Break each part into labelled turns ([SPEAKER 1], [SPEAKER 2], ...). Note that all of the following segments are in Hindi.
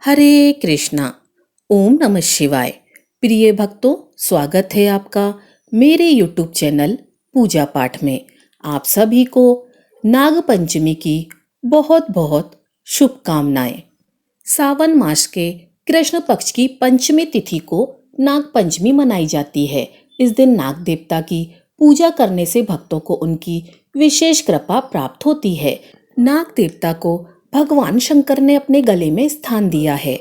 [SPEAKER 1] हरे कृष्णा। ओम नमः शिवाय। प्रिय भक्तों, स्वागत है आपका मेरे यूट्यूब चैनल पूजा पाठ में। आप सभी को नाग पंचमी की बहुत बहुत शुभकामनाएं। सावन मास के कृष्ण पक्ष की पंचमी तिथि को नाग पंचमी मनाई जाती है। इस दिन नाग देवता की पूजा करने से भक्तों को उनकी विशेष कृपा प्राप्त होती है। नाग देवता को भगवान शंकर ने अपने गले में स्थान दिया है।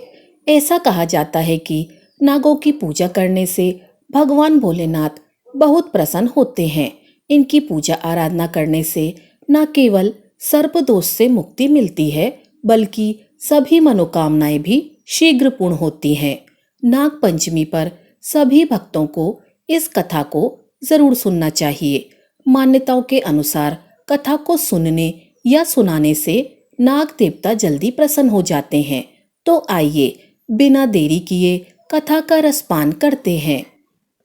[SPEAKER 1] ऐसा कहा जाता है कि नागों की पूजा करने से भगवान भोलेनाथ बहुत प्रसन्न होते हैं। इनकी पूजा आराधना करने से न केवल सर्प दोष से मुक्ति मिलती है, बल्कि सभी मनोकामनाएं भी शीघ्र पूर्ण होती हैं। नाग पंचमी पर सभी भक्तों को इस कथा को जरूर सुनना चाहिए। मान्यताओं के अनुसार कथा को सुनने या सुनाने से नाग देवता जल्दी प्रसन्न हो जाते हैं। तो आइए बिना देरी किए कथा का रसपान करते हैं।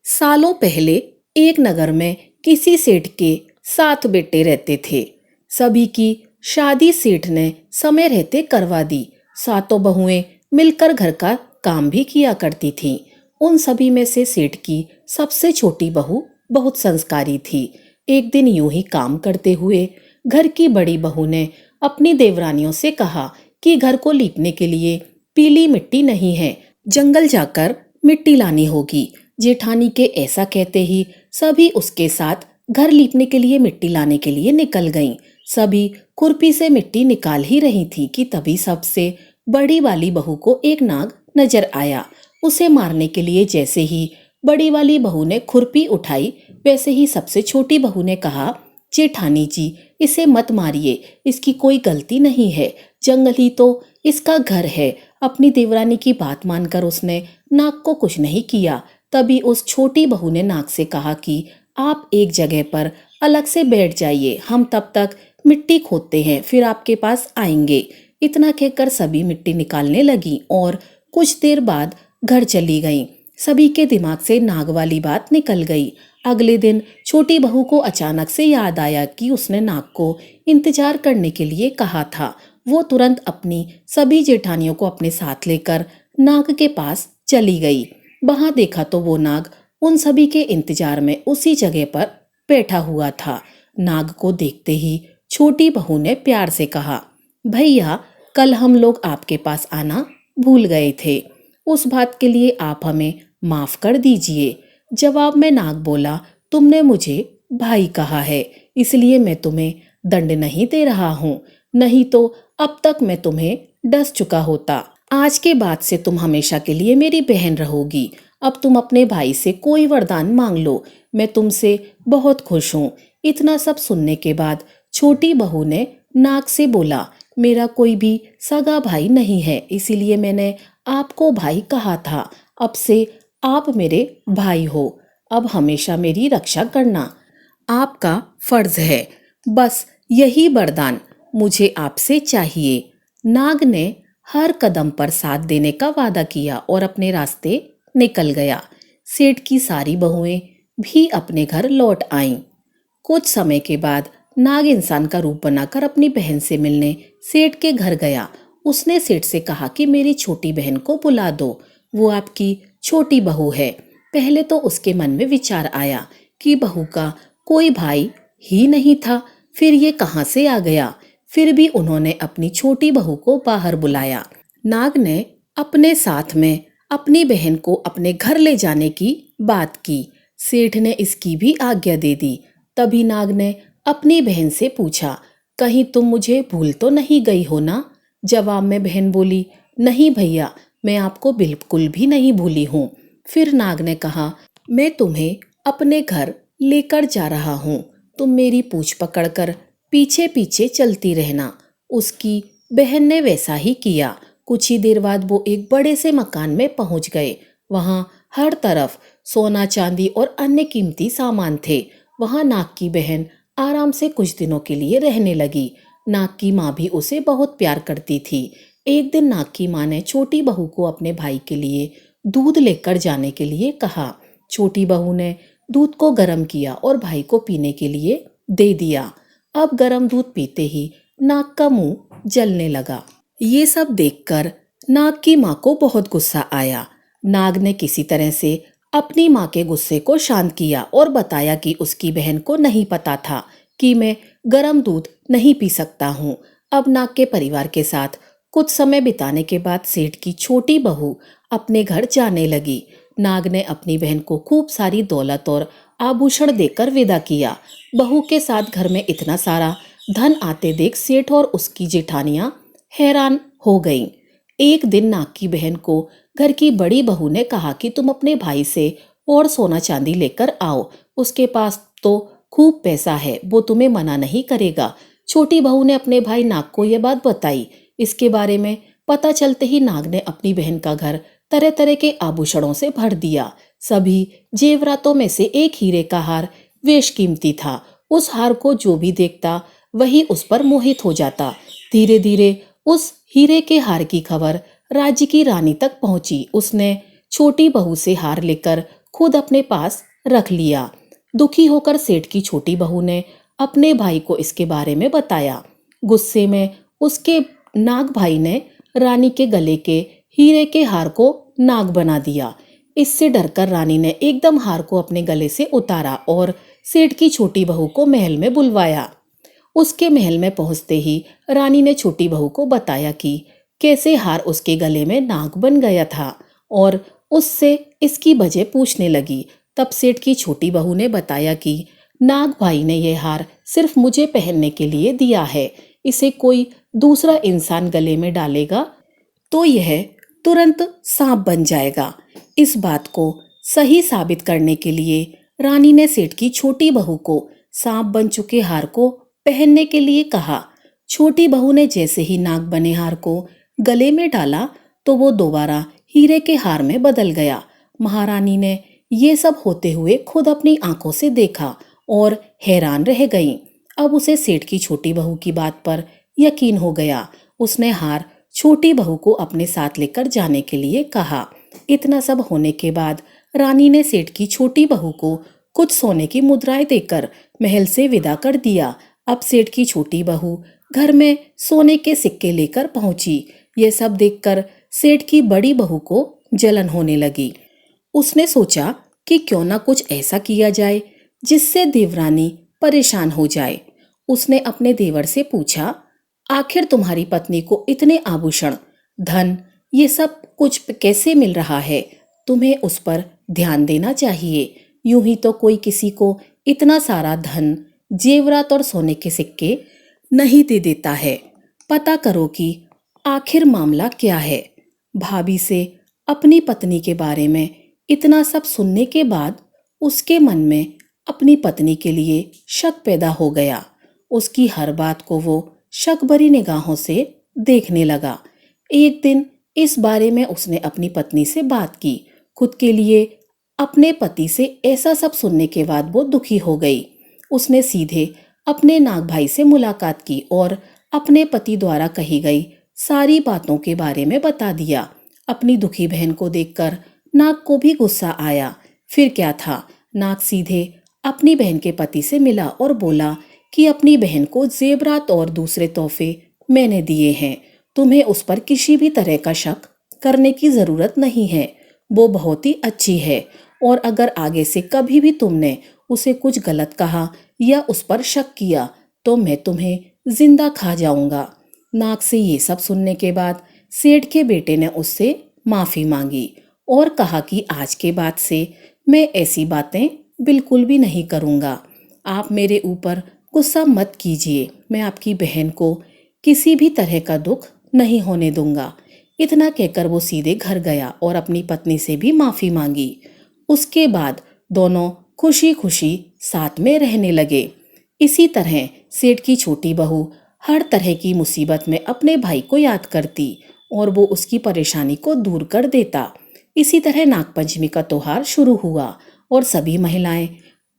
[SPEAKER 1] सालों पहले एक नगर में किसी सेठ के 7 बेटे रहते थे। सभी की शादी सेठ ने समय रहते करवा दी। सातों बहुएं मिलकर घर का काम भी किया करती थीं। उन सभी में से सेठ की सबसे छोटी बहू बहुत संस्कारी थी। एक दिन यूं ही काम करते हुए घर की बड़ी बहू ने अपनी देवरानियों से कहा कि घर को लीपने के लिए पीली मिट्टी नहीं है, जंगल जाकर मिट्टी लानी होगी। जेठानी के ऐसा कहते ही सभी उसके साथ घर लीपने के लिए मिट्टी लाने के लिए निकल गईं। सभी खुरपी से मिट्टी निकाल ही रही थी कि तभी सबसे बड़ी वाली बहू को एक नाग नजर आया। उसे मारने के लिए जैसे ही बड़ी वाली बहू ने खुरपी उठाई, वैसे ही सबसे छोटी बहू ने कहा, जेठानी जी, इसे मत मारिए, इसकी कोई गलती नहीं है, जंगल ही तो इसका घर है। अपनी देवरानी की बात मानकर उसने नाग को कुछ नहीं किया। तभी उस छोटी बहू ने नाग से कहा कि आप एक जगह पर अलग से बैठ जाइए, हम तब तक मिट्टी खोदते हैं, फिर आपके पास आएंगे। इतना कहकर सभी मिट्टी निकालने लगी और कुछ देर बाद घर चली गईं। सभी के दिमाग से नाग वाली बात निकल गई। अगले दिन छोटी बहू को अचानक से याद आया कि उसने नाग को इंतजार करने के लिए कहा था। वो तुरंत अपनी सभी जेठानियों को अपने साथ लेकर नाग के पास चली गई। वहां देखा तो वो नाग उन सभी के इंतजार में उसी जगह पर बैठा हुआ था। नाग को देखते ही छोटी बहू ने प्यार से कहा, भैया, कल हम लोग आपके पास आना भूल गए थे, उस बात के लिए आप हमें माफ कर दीजिए। जवाब में नाग बोला, तुमने मुझे भाई कहा है, इसलिए मैं तुम्हें दंड नहीं दे रहा हूँ, नहीं तो अब तक मैं तुम्हें डस चुका होता। आज के बाद से तुम हमेशा के लिए मेरी बहन रहोगी। अब तुम अपने भाई से कोई वरदान मांग लो, मैं तुमसे बहुत खुश हूँ। इतना सब सुनने के बाद छोटी बहू ने नाग से बोला, मेरा कोई भी सगा भाई नहीं है, इसीलिए मैंने आपको भाई कहा था। अब से आप मेरे भाई हो, अब हमेशा मेरी रक्षा करना आपका फर्ज है। बस यही वरदान मुझे आपसे चाहिए। नाग ने हर कदम पर साथ देने का वादा किया और अपने रास्ते निकल गया। सेठ की सारी बहुएं भी अपने घर लौट आईं। कुछ समय के बाद नाग इंसान का रूप बनाकर अपनी बहन से मिलने सेठ के घर गया। उसने सेठ से कहा कि मेरी छोटी बहन को बुला दो, वो आपकी छोटी बहू है। पहले तो उसके मन में विचार आया कि बहू का कोई भाई ही नहीं था, फिर ये कहाँ से आ गया। फिर भी उन्होंने अपनी छोटी बहू को बाहर बुलाया। नाग ने अपने साथ में अपनी बहन को अपने घर ले जाने की बात की। सेठ ने इसकी भी आज्ञा दे दी। तभी नाग ने अपनी बहन से पूछा, कहीं तुम मुझे भूल तो नहीं गई हो ना? जवाब में बहन बोली, नहीं भैया, मैं आपको बिल्कुल भी नहीं भूली हूँ। फिर नाग ने कहा, मैं तुम्हें अपने घर लेकर जा रहा हूँ, तुम मेरी पूंछ पकड़कर पीछे पीछे चलती रहना। उसकी बहन ने वैसा ही किया। कुछ ही देर बाद वो एक बड़े से मकान में पहुंच गए। वहां हर तरफ सोना चांदी और अन्य कीमती सामान थे। वहां नाग की बहन आराम से कुछ दिनों के लिए रहने लगी। नाग की माँ भी उसे बहुत प्यार करती थी। एक दिन नाग की माँ ने छोटी बहू को अपने भाई के लिए दूध लेकर जाने के लिए कहा। छोटी बहू ने दूध को गर्म किया और भाई को पीने के लिए दे दिया। अब गर्म दूध पीते ही नाग का मुंह जलने लगा। ये सब देखकर नाग की माँ को बहुत गुस्सा आया। नाग ने किसी तरह से अपनी माँ के गुस्से को शांत किया और बताया कि उसकी बहन को नहीं पता था कि मैं गर्म दूध नहीं पी सकता हूँ। अब नाग के परिवार के साथ कुछ समय बिताने के बाद सेठ की छोटी बहू अपने घर जाने लगी। नाग ने अपनी बहन को खूब सारी दौलत और आभूषण देकर विदा किया। बहू के साथ घर में इतना सारा धन आते देख सेठ और उसकी जेठानियां हैरान हो गईं। एक दिन नाग की बहन को घर की बड़ी बहू ने कहा कि तुम अपने भाई से और सोना चांदी लेकर आओ, उसके पास तो खूब पैसा है, वो तुम्हें मना नहीं करेगा। छोटी बहू ने अपने भाई नाग को यह बात बताई। इसके बारे में पता चलते ही नाग ने अपनी बहन का घर तरह तरह के आभूषणों से भर दिया। सभी जेवरातों में से एक हीरे का हार बेशकीमती था। उस हार को जो भी देखता वही उस पर मोहित हो जाता। धीरे धीरे उस हीरे के हार की खबर राज्य की रानी तक पहुंची। उसने छोटी बहू से हार लेकर खुद अपने पास रख लिया। दुखी होकर सेठ की छोटी बहू ने अपने भाई को इसके बारे में बताया। गुस्से में उसके नाग भाई ने रानी के गले के हीरे के हार को नाग बना दिया। इससे डरकर रानी ने एकदम हार को अपने गले से उतारा और सेठ की छोटी बहू को महल में बुलवाया। उसके महल में पहुंचते ही रानी ने छोटी बहू को बताया कि कैसे हार उसके गले में नाग बन गया था और उससे इसकी वजह पूछने लगी। तब सेठ की छोटी बहू ने बताया कि नाग भाई ने यह हार सिर्फ मुझे पहनने के लिए दिया है। इसे कोई दूसरा इंसान गले में डालेगा तो यह तुरंत सांप बन जाएगा। इस बात को सही साबित करने के लिए रानी ने सेठ की छोटी बहू को सांप बन चुके हार को पहनने के लिए कहा। छोटी बहू ने जैसे ही नाग बने हार को गले में डाला तो वो दोबारा हीरे के हार में बदल गया। महारानी ने ये सब होते हुए खुद अपनी आंखों से देखा और हैरान रह गईं। अब उसे सेठ की छोटी बहू की बात पर यकीन हो गया। उसने हार छोटी बहू को अपने साथ लेकर जाने के लिए कहा। इतना सब होने के बाद रानी ने सेठ की छोटी बहू को कुछ सोने की मुद्राएं देकर महल से विदा कर दिया। अब सेठ की छोटी बहू घर में सोने के सिक्के लेकर पहुंची। यह सब देखकर सेठ की बड़ी बहू को जलन होने लगी। उसने सोचा कि क्यों ना कुछ ऐसा किया जाए जिससे देवरानी परेशान हो जाए। उसने अपने देवर से पूछा, आखिर तुम्हारी पत्नी को इतने आभूषण, धन, ये सब कुछ कैसे मिल रहा है? तुम्हें उस पर ध्यान देना चाहिए। यूं ही तो कोई किसी को इतना सारा धन, जेवरात और सोने के सिक्के नहीं दे देता है। पता करो कि आखिर मामला क्या है। भाभी से अपनी पत्नी के बारे में इतना सब सुनने के बाद उसके मन में अपनी पत्नी के लिए शक पैदा हो गया। उसकी हर बात को वो शक भरी निगाहों से देखने लगा। एक दिन इस बारे में उसने अपनी पत्नी से बात की। खुद के लिए अपने पति से ऐसा सब सुनने के बाद वो दुखी हो गई। उसने सीधे अपने नाग भाई से मुलाकात की और अपने पति द्वारा कही गई सारी बातों के बारे में बता दिया। अपनी दुखी बहन को देखकर नाग को भी गुस्सा आया। फिर क्या था, नाग सीधे अपनी बहन के पति से मिला और बोला कि अपनी बहन को जेवरात और दूसरे तोहफे मैंने दिए हैं। तुम्हें उस पर किसी भी तरह का शक करने की जरूरत नहीं है। वो बहुत ही अच्छी है और अगर आगे से कभी भी तुमने उसे कुछ गलत कहा या उस पर शक किया तो मैं तुम्हें जिंदा खा जाऊंगा। नाग से ये सब सुनने के बाद सेठ के बेटे ने उससे माफी मांगी और कहा कि आज के बाद से मैं ऐसी बातें बिल्कुल भी नहीं करूंगा। आप मेरे ऊपर गुस्सा मत कीजिए। मैं आपकी बहन को किसी भी तरह का दुख नहीं होने दूंगा। इतना कहकर वो सीधे घर गया और अपनी पत्नी से भी माफी मांगी। उसके बाद दोनों खुशी खुशी साथ में रहने लगे। इसी तरह सेठ की छोटी बहू हर तरह की मुसीबत में अपने भाई को याद करती और वो उसकी परेशानी को दूर कर देता। इसी तरह नागपंचमी का त्योहार शुरू हुआ और सभी महिलाएं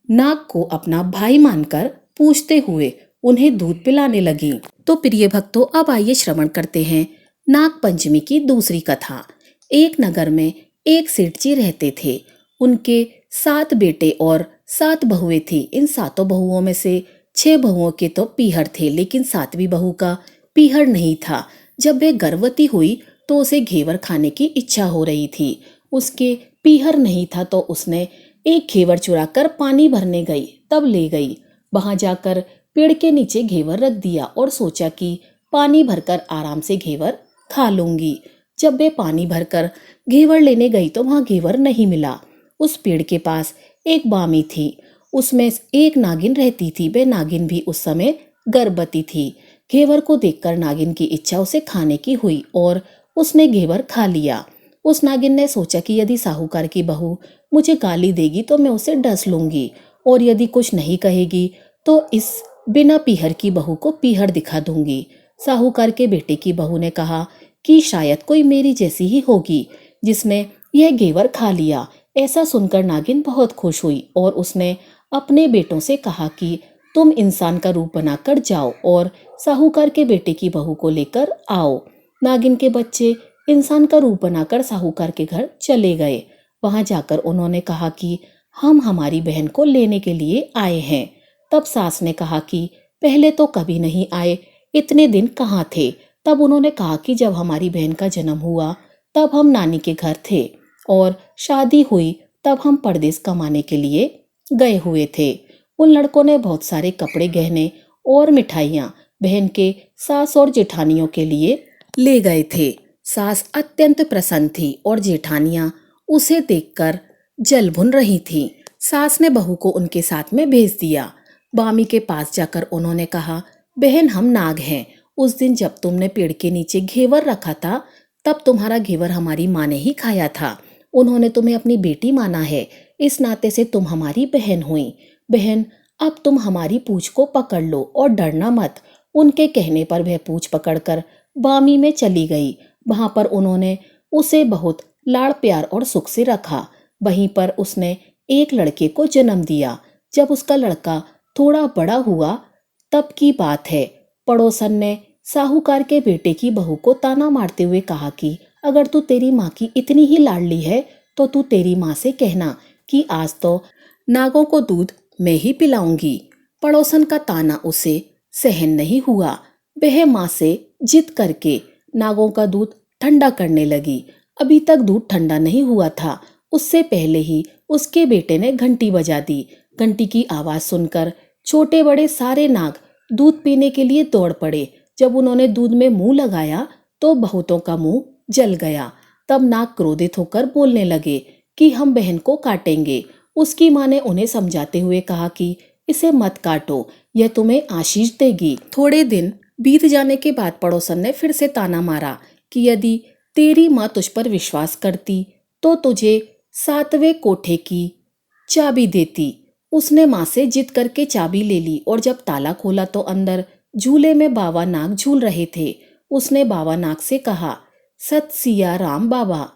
[SPEAKER 1] नाग को अपना भाई मानकर पूजते हुए उन्हें दूध पिलाने लगीं। तो प्रिय भक्तों, अब आइए श्रवण करते हैं नागपंचमी की दूसरी कथा। एक नगर में एक सेठ जी रहते थे। उनके 7 बेटे और 7 बहुएं थी। इन 7 बहुओं में से 6 बहुओं के तो पीहर थे, लेकिन 7वीं बहू का पीहर नहीं था। जब वह गर्भवती हुई तो उसे घेवर खाने की इच्छा हो रही थी। उसके पीहर नहीं था तो उसने एक घेवर चुराकर पानी भरने गई, तब ले गई। वहां जाकर पेड़ के नीचे घेवर रख दिया और सोचा कि पानी भरकर आराम से घेवर खा लूंगी। जब वे पानी भरकर घेवर लेने गई तो वहां घेवर नहीं मिला। उस पेड़ के पास एक बामी थी, उसमें एक नागिन रहती थी। वह नागिन भी उस समय गर्भवती थी। घेवर को देखकर नागिन की इच्छा उसे खाने की हुई और उसने घेवर खा लिया। उस नागिन ने सोचा कि यदि साहूकार की बहू मुझे गाली देगी तो मैं उसे डस लूंगी, और यदि कुछ नहीं कहेगी तो इस बिना पीहर की बहू को पीहर दिखा दूंगी। साहूकार के बेटे की बहू ने कहा कि शायद कोई मेरी जैसी ही होगी जिसने यह घेवर खा लिया। ऐसा सुनकर नागिन बहुत खुश हुई और उसने अपने बेटों से कहा कि तुम इंसान का रूप बनाकर जाओ और साहूकार के बेटे की बहू को लेकर आओ। नागिन के बच्चे इंसान का रूप बनाकर साहूकार के घर चले गए। वहां जाकर उन्होंने कहा कि हम हमारी बहन को लेने के लिए आए हैं। तब सास ने कहा कि पहले तो कभी नहीं आए, इतने दिन कहाँ थे। तब उन्होंने कहा कि जब हमारी बहन का जन्म हुआ तब हम नानी के घर थे और शादी हुई तब हम परदेश कमाने के लिए गए हुए थे। उन लड़कों ने बहुत सारे कपड़े, गहने और मिठाइयाँ बहन के सास और जेठानियों के लिए ले गए थे। सास अत्यंत प्रसन्न थी और जेठानियां उसे देखकर जल भुन रही थीं। सास ने बहू को उनके साथ में भेज दिया। बामी के पास जाकर उन्होंने कहा, बहन हम नाग हैं। उस दिन जब तुमने पेड़ के नीचे घेवर रखा था तब तुम्हारा घेवर हमारी माँ ने ही खाया था। उन्होंने तुम्हें अपनी बेटी माना है, इस नाते से तुम हमारी बहन हुई। बहन अब तुम हमारी पूंछ को पकड़ लो और डरना मत। उनके कहने पर वह पूंछ पकड़कर बामी में चली गई। वहां पर उन्होंने उसे बहुत लाड़ प्यार और सुख से रखा। वहीं पर उसने एक लड़के को जन्म दिया। जब उसका लड़का थोड़ा बड़ा हुआ तब की बात है, पड़ोसन ने साहूकार के बेटे की बहू को ताना मारते हुए कहा कि अगर तू तेरी माँ की इतनी ही लाडली है तो तू तेरी माँ से कहना कि आज तो नागों को दूध मैं ही पिलाऊंगी। पड़ोसन का ताना उसे सहन नहीं हुआ। वह माँ से जिद करके नागों का दूध ठंडा करने लगी। अभी तक दूध ठंडा नहीं हुआ था, उससे पहले ही उसके बेटे ने घंटी बजा दी। घंटी की आवाज सुनकर छोटे बड़े सारे नाग दूध पीने के लिए दौड़ पड़े। जब उन्होंने दूध में मुंह लगाया तो बहुतों का मुंह जल गया। तब नाग क्रोधित होकर बोलने लगे कि हम बहन को काटेंगे। उसकी माँ ने उन्हें समझाते हुए कहा कि इसे मत काटो, यह तुम्हें आशीष देगी। थोड़े दिन बीत जाने के बाद पड़ोसन ने फिर से ताना मारा कि यदि तेरी माँ तुझ पर विश्वास करती तो तुझे 7वें कोठे की चाबी देती। उसने माँ से जिद करके चाबी ले ली और जब ताला खोला तो अंदर झूले में बाबा नाग झूल रहे थे। उसने बाबा नाग से कहा, सत सिया राम बाबा।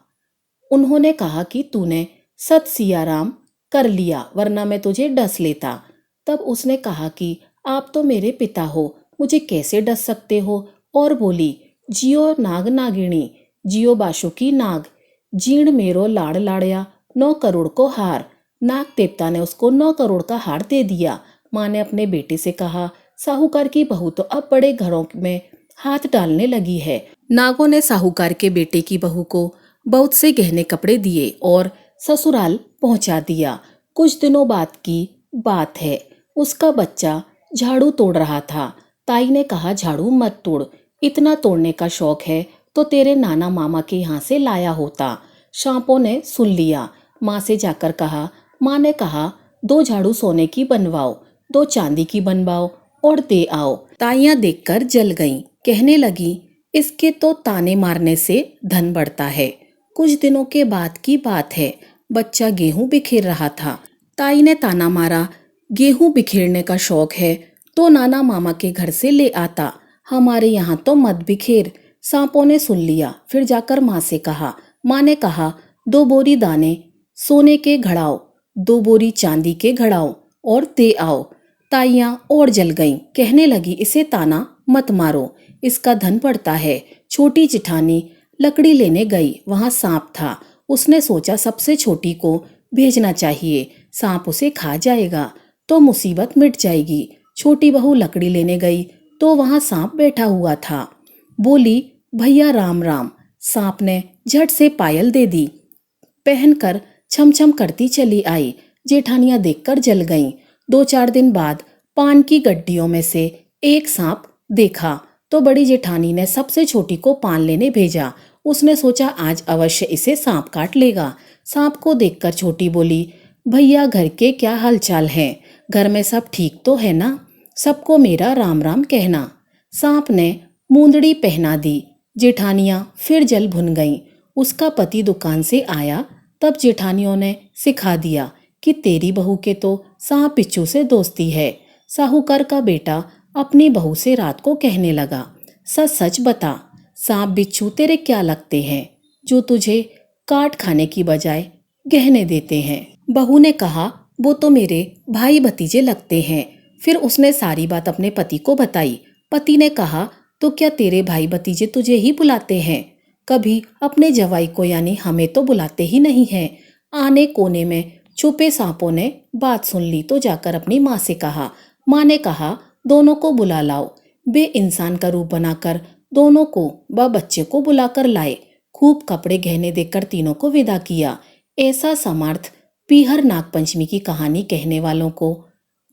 [SPEAKER 1] उन्होंने कहा कि तूने सत सिया राम कर लिया, वरना मैं तुझे डस लेता। तब उसने कहा कि आप तो मेरे पिता हो, मुझे कैसे डस सकते हो। और बोली, जियो नाग नागिणी, जियो बाशुकी नाग, जीण मेरो लाड़ लाड़या 9 करोड़ को हार। नाग देवता ने उसको 9 करोड़ का हार दे दिया। माँ ने अपने बेटे से कहा, साहूकार की बहू तो अब बड़े घरों में हाथ डालने लगी है। नागों ने साहूकार के बेटे की बहू को बहुत से गहने कपड़े दिए और ससुराल पहुंचा दिया। कुछ दिनों बाद की बात है, उसका बच्चा झाड़ू तोड़ रहा था। ताई ने कहा, झाड़ू मत तोड़, इतना तोड़ने का शौक है तो तेरे नाना मामा के यहाँ से लाया होता। सांपों ने सुन लिया। माँ से जाकर कहा। माँ ने कहा, 2 झाड़ू सोने की बनवाओ, 2 चांदी की बनवाओ और दे आओ। ताइयां देखकर जल गईं, कहने लगी, इसके तो ताने मारने से धन बढ़ता है। कुछ दिनों के बाद की बात है, बच्चा गेहूं बिखेर रहा था। ताई ने ताना मारा, गेहूं बिखेरने का शौक है तो नाना मामा के घर से ले आता, हमारे यहाँ तो मत बिखेर। सांपों ने सुन लिया। फिर जाकर माँ से कहा। माँ ने कहा, 2 बोरी दाने सोने के घड़ाओ, 2 बोरी चांदी के घड़ाओ और दे आओ। ताइयां और जल गईं, कहने लगी, इसे ताना मत मारो, इसका धन बढ़ता है। छोटी जिठानी लकड़ी लेने गई, वहां सांप था। उसने सोचा सबसे छोटी को भेजना चाहिए, सांप उसे खा जाएगा तो मुसीबत मिट जाएगी। छोटी बहू लकड़ी लेने गई तो वहां सांप बैठा हुआ था। बोली, भैया राम राम, सांप ने झट से पायल दे दी, पहनकर छम छम करती चली आई। जेठानियां देखकर जल गईं। 2-4 दिन बाद पान की गड्डियों में से एक सांप देखा तो बड़ी जेठानी ने सबसे छोटी को पान लेने भेजा। उसने सोचा आज अवश्य इसे सांप काट लेगा। सांप को देखकर छोटी बोली, भैया घर के क्या हालचाल हैं? घर में सब ठीक तो है ना? सबको मेरा राम राम कहना। सांप ने मूंदड़ी पहना दी। जेठानियां फिर जल भुन गईं। उसका पति दुकान से आया तब जेठानियों ने सिखा दिया कि तेरी बहू के तो सांप बिच्छू से दोस्ती है। साहूकार का बेटा अपनी बहू से रात को कहने लगा, सच सच बता, सांप बिच्छू तेरे क्या लगते हैं जो तुझे काट खाने की बजाय गहने देते हैं? बहू ने कहा, वो तो मेरे भाई भतीजे लगते हैं। फिर उसने सारी बात अपने पति को बताई। पति ने कहा, तो क्या तेरे भाई भतीजे तुझे ही बुलाते हैं? कभी अपने जवाई को यानी हमें तो बुलाते ही नहीं हैं। आने कोने में छुपे सांपों ने बात सुन ली तो जाकर अपनी माँ से कहा। माँ ने कहा, दोनों को बुला लाओ। बे इंसान का रूप बनाकर दोनों को व बच्चे को बुलाकर लाए। खूब कपड़े गहने देकर तीनों को विदा किया। ऐसा समर्थ पीहर नागपंचमी की कहानी कहने वालों को,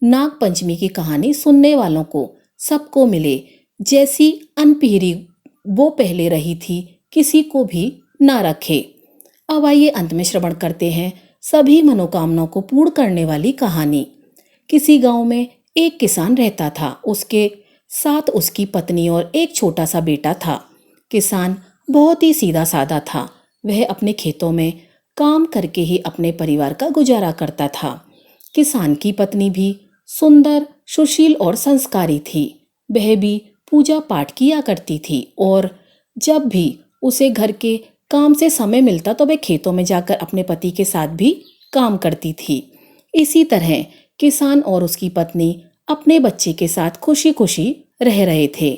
[SPEAKER 1] नागपंचमी की कहानी सुनने वालों को सबको मिले। जैसी अनपीहरी वो पहले रही थी, किसी को भी ना रखे। अब आइए अंत में श्रवण करते हैं सभी मनोकामनाओं को पूर्ण करने वाली कहानी। किसी गांव में एक किसान रहता था। उसके साथ उसकी पत्नी और एक छोटा सा बेटा था। किसान बहुत ही सीधा साधा था। वह अपने खेतों में काम करके ही अपने परिवार का गुजारा करता था। किसान की पत्नी भी सुंदर, सुशील और संस्कारी थी। वह भी पूजा पाठ किया करती थी और जब भी उसे घर के काम से समय मिलता तो वह खेतों में जाकर अपने पति के साथ भी काम करती थी। इसी तरह किसान और उसकी पत्नी अपने बच्चे के साथ खुशी खुशी रह रहे थे।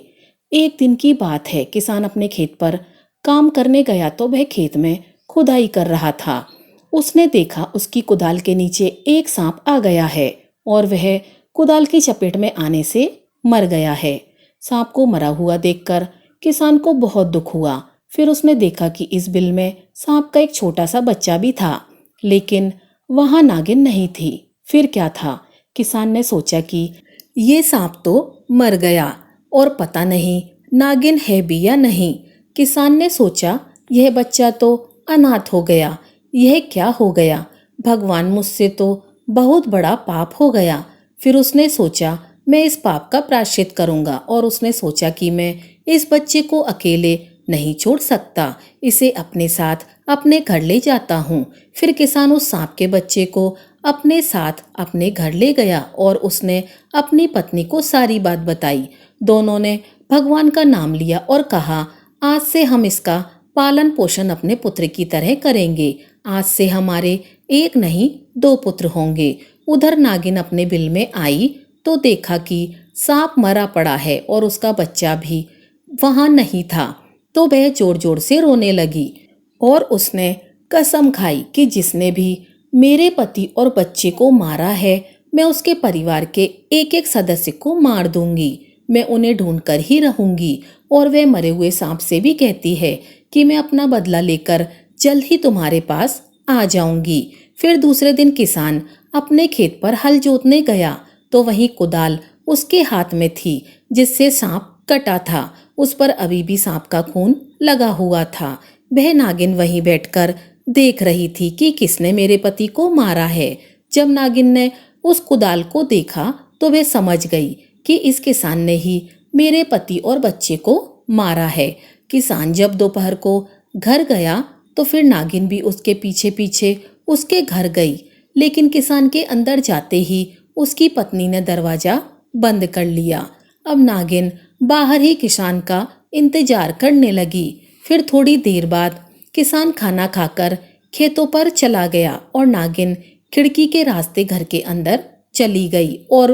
[SPEAKER 1] एक दिन की बात है, किसान अपने खेत पर काम करने गया तो वह खेत में खुदाई कर रहा था। उसने देखा उसकी कुदाल के नीचे एक सांप आ गया है और वह कुदाल की चपेट में आने से मर गया है। सांप को मरा हुआ देखकर किसान को बहुत दुख हुआ। फिर उसने देखा कि इस बिल में सांप का एक छोटा सा बच्चा भी था, लेकिन वहां नागिन नहीं थी। फिर क्या था? किसान ने सोचा कि ये सांप तो मर गया और पता नहीं नागिन है भी या नहीं। किसान ने सोचा, यह बच्चा तो अनाथ हो गया, यह क्या हो गया? भगवान, मुझसे तो बहुत बड़ा पाप हो गया। फिर उसने सोचा, मैं इस पाप का प्रायश्चित करूंगा। और उसने सोचा कि मैं इस बच्चे को अकेले नहीं छोड़ सकता, इसे अपने साथ अपने घर ले जाता हूँ। फिर किसान उस सांप के बच्चे को अपने साथ अपने घर ले गया और उसने अपनी पत्नी को सारी बात बताई। दोनों ने भगवान का नाम लिया और कहा, आज से हम इसका पालन पोषण अपने पुत्र की तरह करेंगे। आज से हमारे एक नहीं 2 पुत्र होंगे। उधर नागिन अपने बिल में आई तो देखा कि सांप मरा पड़ा है और उसका बच्चा भी वहां नहीं था। तो वह जोर जोर से रोने लगी और उसने कसम खाई कि जिसने भी मेरे पति और बच्चे को मारा है, मैं उसके परिवार के एक एक सदस्य को मार दूंगी। मैं उन्हें ढूंढकर ही रहूंगी। और वह मरे हुए सांप से भी कहती है कि मैं अपना बदला लेकर जल्द ही तुम्हारे पास आ जाऊंगी। फिर दूसरे दिन किसान अपने खेत पर हल जोतने गया तो वहीं कुदाल उसके हाथ में थी जिससे सांप कटा था। उस पर अभी भी सांप का खून लगा हुआ था। वह नागिन वहीं बैठकर देख रही थी कि किसने मेरे पति को मारा है। जब नागिन ने उस कुदाल को देखा तो वह समझ गई कि इस किसान ने ही मेरे पति और बच्चे को मारा है। किसान जब दोपहर को घर गया तो फिर नागिन भी उसके पीछे पीछे उसके घर गई, लेकिन किसान के अंदर जाते ही उसकी पत्नी ने दरवाजा बंद कर लिया। अब नागिन बाहर ही किसान का इंतजार करने लगी। फिर थोड़ी देर बाद किसान खाना खाकर खेतों पर चला गया और नागिन खिड़की के रास्ते घर के अंदर चली गई और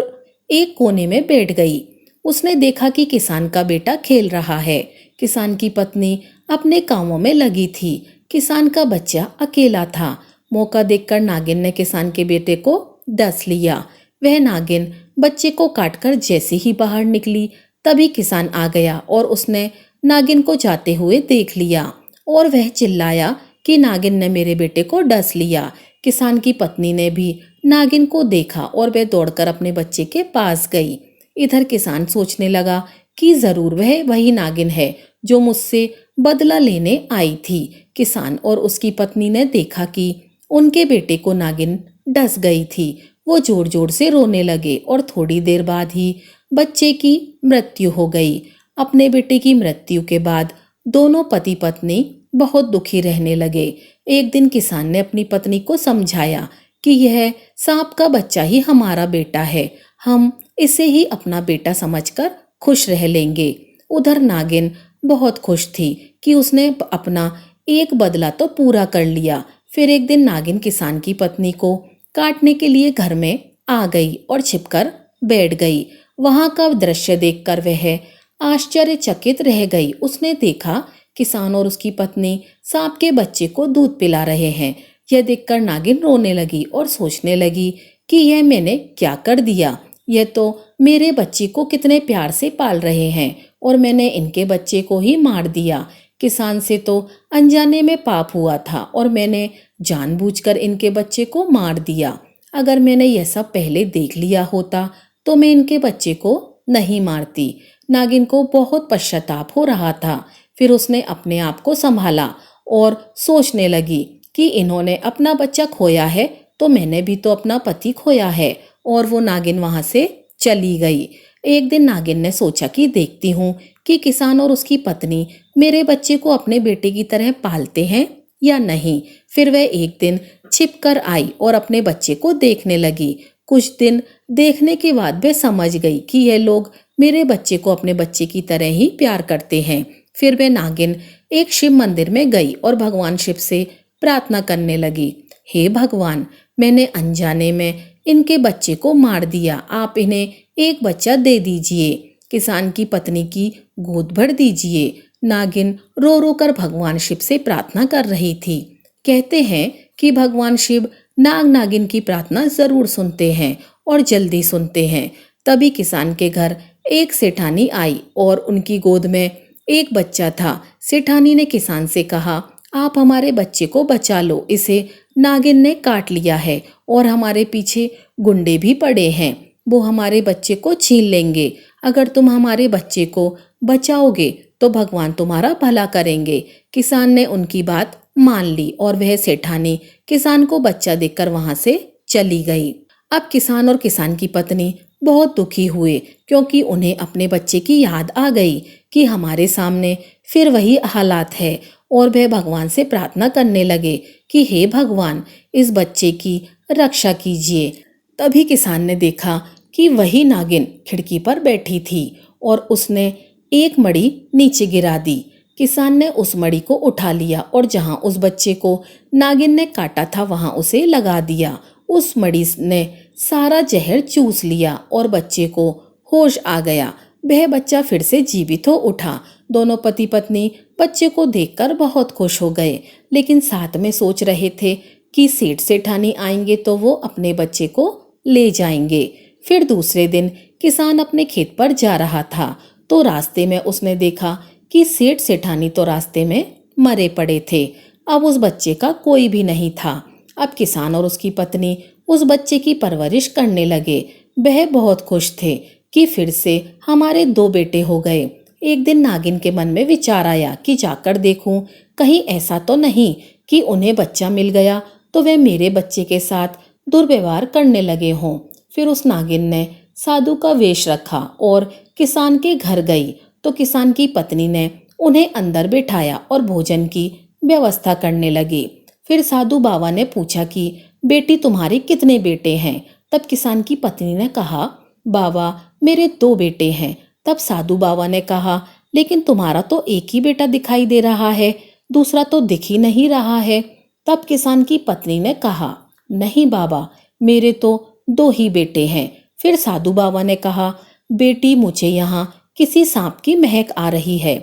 [SPEAKER 1] एक कोने में बैठ गई। उसने देखा कि किसान का बेटा खेल रहा है। किसान की पत्नी अपने कामों में लगी थी। किसान का बच्चा अकेला था। मौका देखकर नागिन ने किसान के बेटे को डस लिया। वह नागिन बच्चे को काटकर जैसे ही बाहर निकली तभी किसान आ गया और उसने नागिन को जाते हुए देख लिया। और वह चिल्लाया कि नागिन ने मेरे बेटे को डस लिया। किसान की पत्नी ने भी नागिन को देखा और वह दौड़कर अपने बच्चे के पास गई। इधर किसान सोचने लगा कि जरूर वह वही नागिन है जो मुझसे बदला लेने आई थी। किसान और उसकी पत्नी ने देखा कि उनके बेटे को नागिन डस गई थी। वो जोर जोर से रोने लगे और थोड़ी देर बाद ही बच्चे की मृत्यु हो गई। अपने बेटे की मृत्यु के बाद दोनों पति पत्नी बहुत दुखी रहने लगे। एक दिन किसान ने अपनी पत्नी को समझाया कि यह सांप का बच्चा ही हमारा बेटा है, हम इसे ही अपना बेटा समझकर खुश रह लेंगे। उधर नागिन बहुत खुश थी कि उसने अपना एक बदला तो पूरा कर लिया। फिर एक दिन नागिन किसान की पत्नी को काटने के लिए घर में आ गई और छिपकर बैठ गई। वहां का दृश्य देखकर वह आश्चर्यचकित रह गई। उसने देखा किसान और उसकी पत्नी सांप के बच्चे को दूध पिला रहे हैं। यह देखकर नागिन रोने लगी और सोचने लगी कि यह मैंने क्या कर दिया। यह तो मेरे बच्चे को कितने प्यार से पाल रहे हैं और मैंने इनके बच्चे को ही मार दिया। किसान से तो अनजाने में पाप हुआ था और मैंने जानबूझकर इनके बच्चे को मार दिया। अगर मैंने यह सब पहले देख लिया होता तो मैं इनके बच्चे को नहीं मारती। नागिन को बहुत पश्चाताप हो रहा था। फिर उसने अपने आप को संभाला और सोचने लगी कि इन्होंने अपना बच्चा खोया है तो मैंने भी तो अपना पति खोया है, और वो नागिन वहां से चली गई। एक दिन नागिन ने सोचा कि देखती हूँ कि किसान और उसकी पत्नी मेरे बच्चे को अपने बेटे की तरह पालते हैं या नहीं। फिर वह एक दिन छिप कर आई और अपने बच्चे को देखने लगी। कुछ दिन देखने के बाद वह समझ गई कि यह लोग मेरे बच्चे को अपने बच्चे की तरह ही प्यार करते हैं। फिर वह नागिन एक शिव मंदिर में गई और भगवान शिव से प्रार्थना करने लगी, हे भगवान, मैंने अनजाने में इनके बच्चे को मार दिया, आप इन्हें एक बच्चा दे दीजिए, किसान की पत्नी की गोद भर दीजिए। नागिन रो रो कर भगवान शिव से प्रार्थना कर रही थी। कहते हैं कि भगवान शिव नाग नागिन की प्रार्थना जरूर सुनते हैं और जल्दी सुनते हैं। तभी किसान के घर एक सेठानी आई और उनकी गोद में एक बच्चा था। सेठानी ने किसान से कहा, आप हमारे बच्चे को बचा लो, इसे नागिन ने काट लिया है और हमारे पीछे गुंडे भी पड़े हैं, वो हमारे बच्चे को छीन लेंगे। अगर तुम हमारे बच्चे को बचाओगे तो भगवान तुम्हारा भला करेंगे। किसान ने उनकी बात मान ली और वह सेठानी किसान को बच्चा देकर वहां से चली गई। अब किसान और किसान की पत्नी बहुत दुखी हुए क्योंकि उन्हें अपने बच्चे की याद आ गई कि हमारे सामने फिर वही हालात है, और वह भगवान से प्रार्थना करने लगे कि हे भगवान, इस बच्चे की रक्षा कीजिए। तभी किसान ने देखा कि वही नागिन खिड़की पर बैठी थी और उसने एक मड़ी नीचे गिरा दी। किसान ने उस मड़ी को उठा लिया और जहां उस बच्चे को नागिन ने काटा था वहां उसे लगा दिया। उस मड़ी ने सारा जहर चूस लिया और बच्चे को होश आ गया। वह बच्चा फिर से जीवित हो उठा। दोनों पति पत्नी बच्चे को देखकर बहुत खुश हो गए, लेकिन साथ में सोच रहे थे कि सेठ सेठानी आएंगे तो वो अपने बच्चे को ले जाएंगे। फिर दूसरे दिन किसान अपने खेत पर जा रहा था तो रास्ते में उसने देखा कि सेठ सेठानी तो रास्ते में मरे पड़े थे। अब उस बच्चे का कोई भी नहीं था। अब किसान और उसकी पत्नी उस बच्चे की परवरिश करने लगे। वह बहुत खुश थे कि फिर से हमारे दो बेटे हो गए। एक दिन नागिन के मन में विचार आया कि जाकर देखूं कहीं ऐसा तो नहीं कि उन्हें बच्चा मिल गया तो वे मेरे बच्चे के साथ दुर्व्यवहार करने लगे हों। फिर उस नागिन ने साधु का वेश रखा और किसान के घर गई तो किसान की पत्नी ने उन्हें अंदर बिठाया और भोजन की व्यवस्था करने लगी। फिर साधु बाबा ने पूछा कि बेटी, तुम्हारे कितने बेटे हैं? तब किसान की पत्नी ने कहा, बाबा, मेरे 2 बेटे हैं। तब साधु बाबा ने कहा, लेकिन तुम्हारा तो एक ही बेटा दिखाई दे रहा है, दूसरा तो दिख ही नहीं रहा है। तब किसान की पत्नी ने कहा, नहीं बाबा, मेरे तो 2 ही बेटे हैं। फिर साधु बाबा ने कहा, बेटी, मुझे यहाँ किसी सांप की महक आ रही है।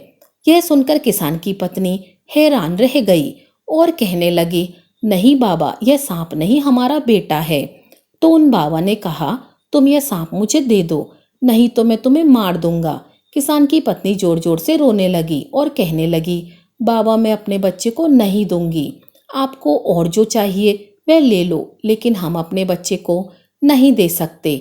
[SPEAKER 1] यह सुनकर किसान की पत्नी हैरान रह गई और कहने लगी, नहीं बाबा, यह सांप नहीं, हमारा बेटा है। तो उन बाबा ने कहा, तुम यह सांप मुझे दे दो, नहीं तो मैं तुम्हें मार दूंगा। किसान की पत्नी जोर जोर से रोने लगी और कहने लगी, बाबा मैं अपने बच्चे को नहीं दूंगी, आपको और जो चाहिए वह ले लो, लेकिन हम अपने बच्चे को नहीं दे सकते।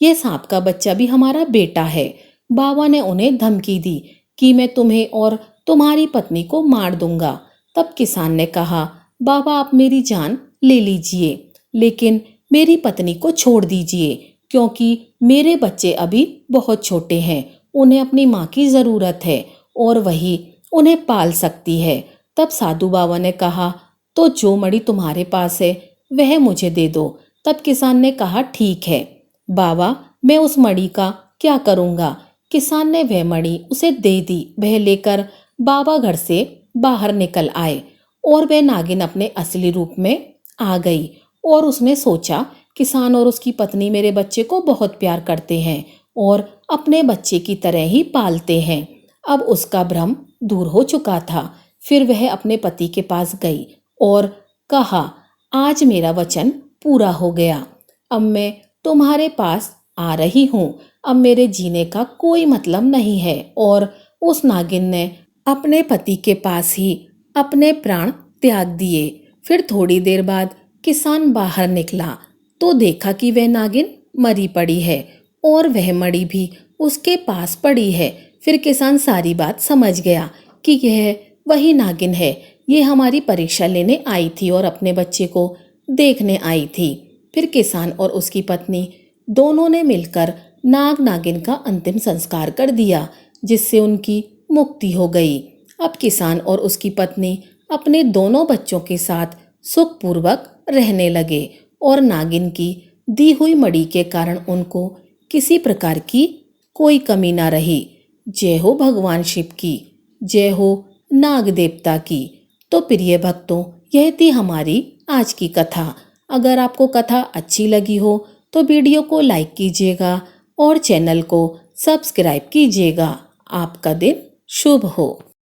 [SPEAKER 1] यह सांप का बच्चा भी हमारा बेटा है। बाबा ने उन्हें धमकी दी कि मैं तुम्हें और तुम्हारी पत्नी को मार दूंगा। तब किसान ने कहा, बाबा आप मेरी जान ले लीजिए, लेकिन मेरी पत्नी को छोड़ दीजिए, क्योंकि मेरे बच्चे अभी बहुत छोटे हैं, उन्हें अपनी माँ की ज़रूरत है और वही उन्हें पाल सकती है। तब साधु बाबा ने कहा, तो जो मणि तुम्हारे पास है वह मुझे दे दो। तब किसान ने कहा, ठीक है बाबा, मैं उस मणि का क्या करूँगा। किसान ने वह मणि उसे दे दी। वह लेकर बाबा घर से बाहर निकल आए और वह नागिन अपने असली रूप में आ गई और उसने सोचा, किसान और उसकी पत्नी मेरे बच्चे को बहुत प्यार करते हैं और अपने बच्चे की तरह ही पालते हैं। अब उसका भ्रम दूर हो चुका था। फिर वह अपने पति के पास गई और कहा, आज मेरा वचन पूरा हो गया, अब मैं तुम्हारे पास आ रही हूँ। अब मेरे जीने का कोई मतलब नहीं है। और उस नागिन ने अपने पति के पास ही अपने प्राण त्याग दिए। फिर थोड़ी देर बाद किसान बाहर निकला तो देखा कि वह नागिन मरी पड़ी है और वह मणि भी उसके पास पड़ी है। फिर किसान सारी बात समझ गया कि यह वही नागिन है, ये हमारी परीक्षा लेने आई थी और अपने बच्चे को देखने आई थी। फिर किसान और उसकी पत्नी दोनों ने मिलकर नाग नागिन का अंतिम संस्कार कर दिया, जिससे उनकी मुक्ति हो गई। अब किसान और उसकी पत्नी अपने दोनों बच्चों के साथ सुखपूर्वक रहने लगे और नागिन की दी हुई मणि के कारण उनको किसी प्रकार की कोई कमी ना रही। जय हो भगवान शिव की, जय हो नाग देवता की। तो प्रिय भक्तों, यह थी हमारी आज की कथा। अगर आपको कथा अच्छी लगी हो तो वीडियो को लाइक कीजिएगा और चैनल को सब्सक्राइब कीजिएगा। आपका दिन शुभ हो।